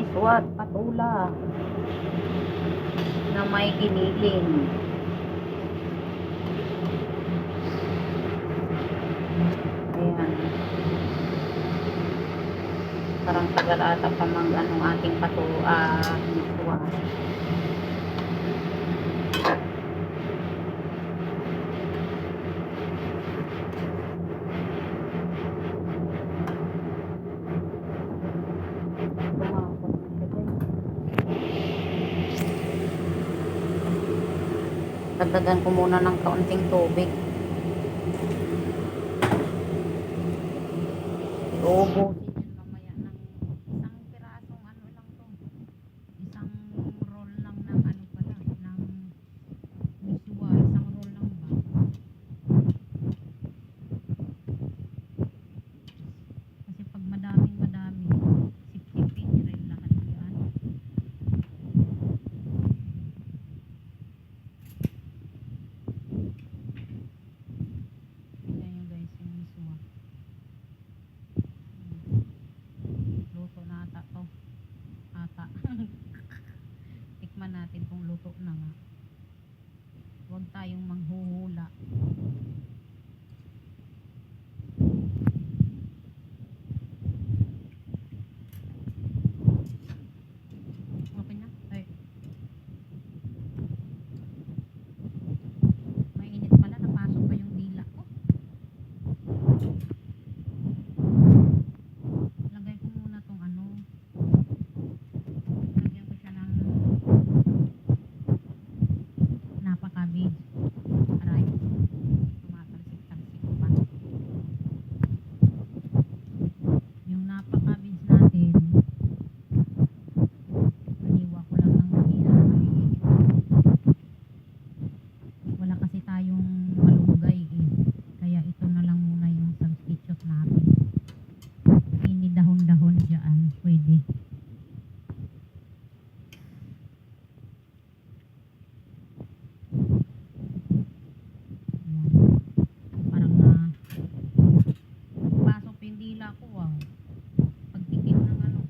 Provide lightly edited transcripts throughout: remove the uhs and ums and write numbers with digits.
miswat patula na may ginilin. Ayan. Parang tagal ata pa anong ating miswat. Dagdagan ko muna ng kaunting tubig. Iubusin yan mamaya ng isang pirasong ano lang to. Isang roll lang ng ano pala, ng miswa. Isang roll lang ba? Kasi pag madami, sip-sipin rin lahat yan. Tingnan nyo guys yung miswa. Luto na ata to. Tikman natin kung luto na nga. Huwag tayong manghuhula. Okay na? Ay. Mainit pala. Napasok pa yung dila ko. Lagay ko muna tong ano. Lagyan ko siya ng napakabi. Aray. Tumatalsik-talsik pa. Yung napakabins natin, aniwa ko lang ng mahina. Wala kasi tayong malunggay eh. Kaya ito na lang muna yung substitute natin. Ini dahon-dahon dyan. Pwede. Ayan. Parang pasok yung dila ko. Wow. Pagtikim ng ano.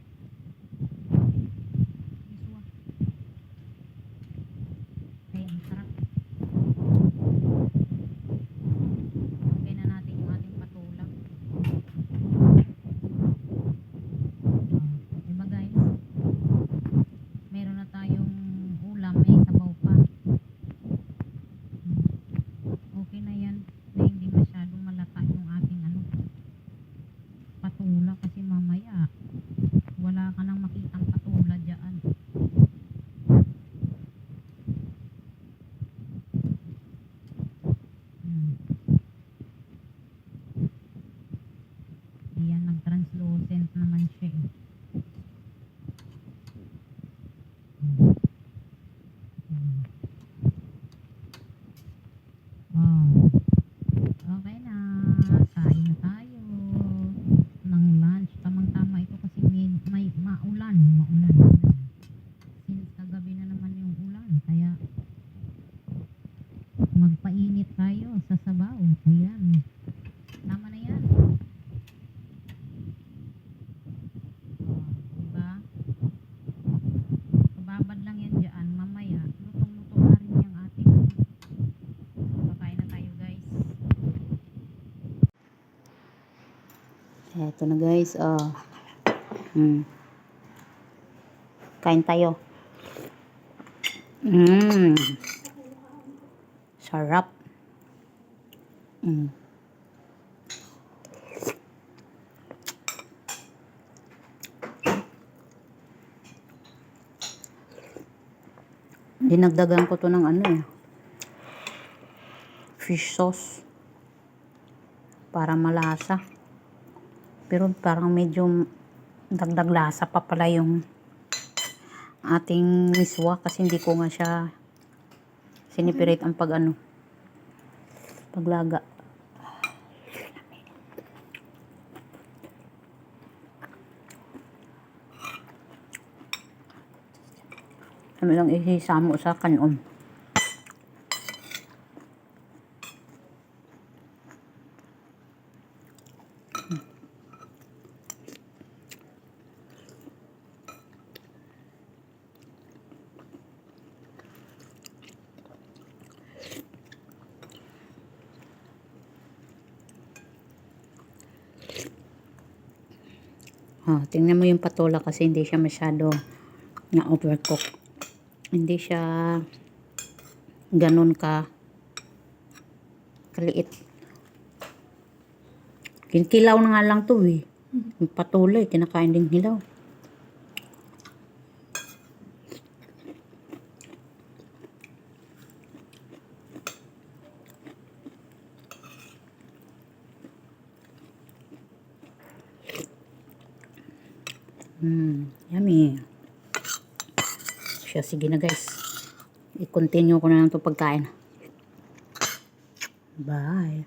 Miswa. Kaya ang sarap. Lagay na natin yung ating patula. Diba guys? Meron na tayong ulam. May sabaw pa. Okay na yan. Na hindi masyadong malata yung ating ano, patula. Kasi mamaya wala ka nang makitang patula dyan. Ayan, nag-translucent naman siya eh. Oh, okay na. Kain na tayo ng lunch. Tamang-tama ito kasi may maulan. Since kagabi na naman yung ulan. Kaya magpainit tayo sa sabaw. Ayan. Tama na yan. Diba? Babad lang yan dyan. Mamaya, lutong-luto na rin yung ating. Kakain na tayo guys. Eto na guys. Kain tayo. Sarap. Dinagdagan ko to ng ano eh. Fish sauce. Para malasa. Pero parang medyo dagdag lasa pa pala yung ating miswa kasi hindi ko nga siya siniperate ang paglaga. Kami lang isisamo sa kanon. Oh, tingnan mo yung patola kasi hindi siya masyado na overcook. Hindi siya ganun kaliit. Kinkilaw na nga lang to eh. Yung patola eh, kinakain din hilaw. Yummy. Siya, sige na guys. I-continue ko na lang to pagkain. Bye.